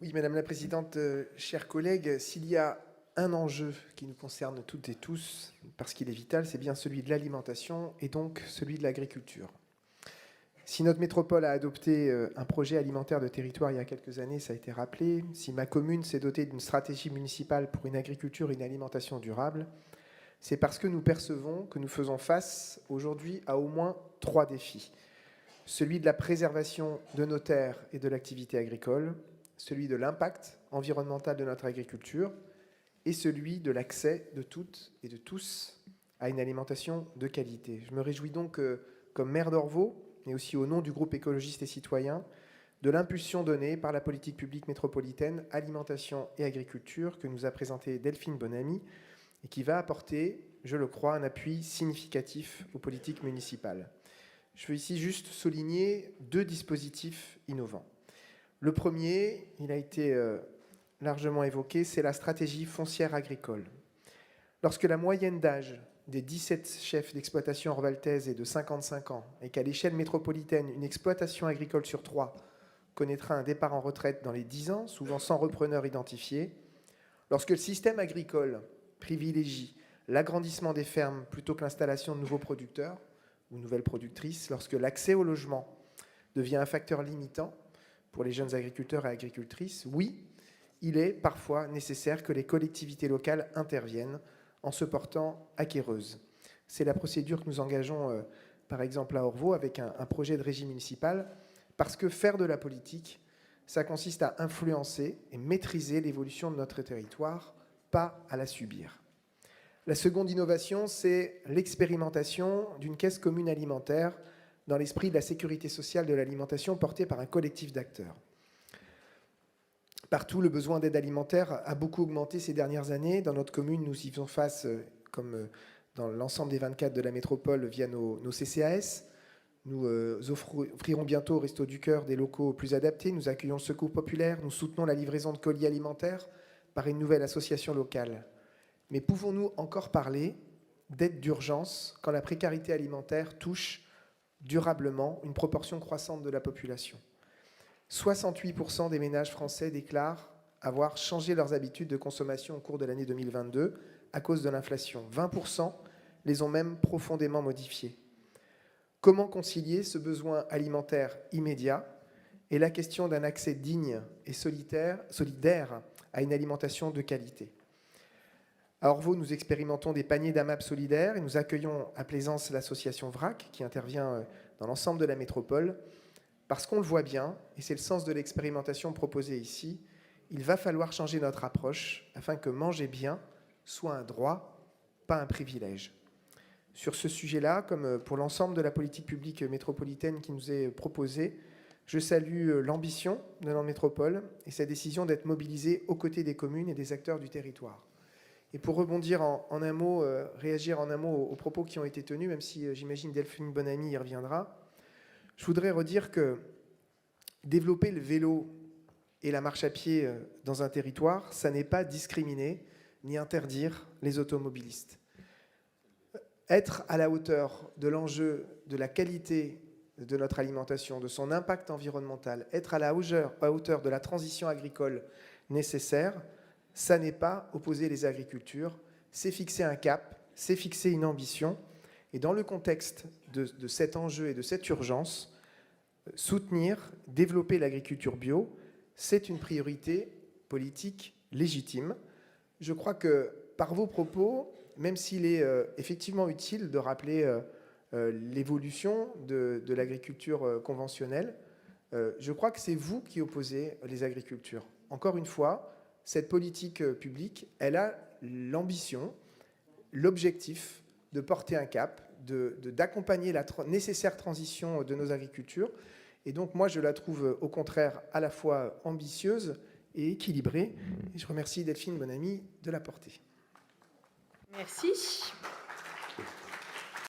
Oui, Madame la Présidente, chers collègues, s'il y a un enjeu qui nous concerne toutes et tous, parce qu'il est vital, c'est bien celui de l'alimentation et donc celui de l'agriculture. Si notre métropole a adopté un projet alimentaire de territoire il y a quelques années, ça a été rappelé, si ma commune s'est dotée d'une stratégie municipale pour une agriculture et une alimentation durable, c'est parce que nous percevons que nous faisons face aujourd'hui à au moins 3 défis. Celui de la préservation de nos terres et de l'activité agricole, celui de l'impact environnemental de notre agriculture et celui de l'accès de toutes et de tous à une alimentation de qualité. Je me réjouis donc, comme maire d'Orvaux, mais aussi au nom du groupe écologiste et citoyen, de l'impulsion donnée par la politique publique métropolitaine alimentation et agriculture que nous a présentée Delphine Bonamy et qui va apporter, je le crois, un appui significatif aux politiques municipales. Je veux ici juste souligner 2 dispositifs innovants. Le premier, il a été largement évoqué, c'est la stratégie foncière agricole. Lorsque la moyenne d'âge des 17 chefs d'exploitation orvaltaise est de 55 ans et qu'à l'échelle métropolitaine, une exploitation agricole sur 3 connaîtra un départ en retraite dans les 10 ans, souvent sans repreneur identifié, lorsque le système agricole privilégie l'agrandissement des fermes plutôt que l'installation de nouveaux producteurs ou nouvelles productrices, lorsque l'accès au logement devient un facteur limitant pour les jeunes agriculteurs et agricultrices, oui, il est parfois nécessaire que les collectivités locales interviennent en se portant acquéreuses. C'est la procédure que nous engageons, par exemple, à Orvaux, avec un projet de régie municipale, parce que faire de la politique, ça consiste à influencer et maîtriser l'évolution de notre territoire, pas à la subir. La seconde innovation, c'est l'expérimentation d'une caisse commune alimentaire dans l'esprit de la sécurité sociale de l'alimentation portée par un collectif d'acteurs. Partout, le besoin d'aide alimentaire a beaucoup augmenté ces dernières années. Dans notre commune, nous y faisons face, comme dans l'ensemble des 24 de la métropole, via nos CCAS. Nous offrirons bientôt au Resto du Cœur des locaux plus adaptés. Nous accueillons le secours populaire. Nous soutenons la livraison de colis alimentaires par une nouvelle association locale. Mais pouvons-nous encore parler d'aide d'urgence quand la précarité alimentaire touche durablement une proportion croissante de la population? 68% des ménages français déclarent avoir changé leurs habitudes de consommation au cours de l'année 2022 à cause de l'inflation. 20% les ont même profondément modifiés. Comment concilier ce besoin alimentaire immédiat et la question d'un accès digne et solidaire à une alimentation de qualité? À Orvaux, nous expérimentons des paniers d'AMAP solidaires et nous accueillons à Plaisance l'association VRAC qui intervient dans l'ensemble de la métropole. Parce qu'on le voit bien, et c'est le sens de l'expérimentation proposée ici, il va falloir changer notre approche afin que manger bien soit un droit, pas un privilège. Sur ce sujet-là, comme pour l'ensemble de la politique publique métropolitaine qui nous est proposée, je salue l'ambition de notre métropole et sa décision d'être mobilisée aux côtés des communes et des acteurs du territoire. Et pour rebondir en un mot, réagir en un mot aux propos qui ont été tenus, même si j'imagine Delphine Bonamy y reviendra, je voudrais redire que développer le vélo et la marche à pied dans un territoire, ça n'est pas discriminer ni interdire les automobilistes. Être à la hauteur de l'enjeu de la qualité de notre alimentation, de son impact environnemental, être à la hauteur de la transition agricole nécessaire, ça n'est pas opposer les agricultures, c'est fixer un cap, c'est fixer une ambition. Et dans le contexte de cet enjeu et de cette urgence, soutenir, développer l'agriculture bio, c'est une priorité politique légitime. Je crois que par vos propos, même s'il est effectivement utile de rappeler l'évolution de l'agriculture conventionnelle, je crois que c'est vous qui opposez les agricultures. Encore une fois, cette politique publique, elle a l'ambition, l'objectif de porter un cap, d'accompagner la nécessaire transition de nos agricultures. Et donc, moi, je la trouve au contraire à la fois ambitieuse et équilibrée. Et je remercie Delphine Bonamy de la porter. Merci.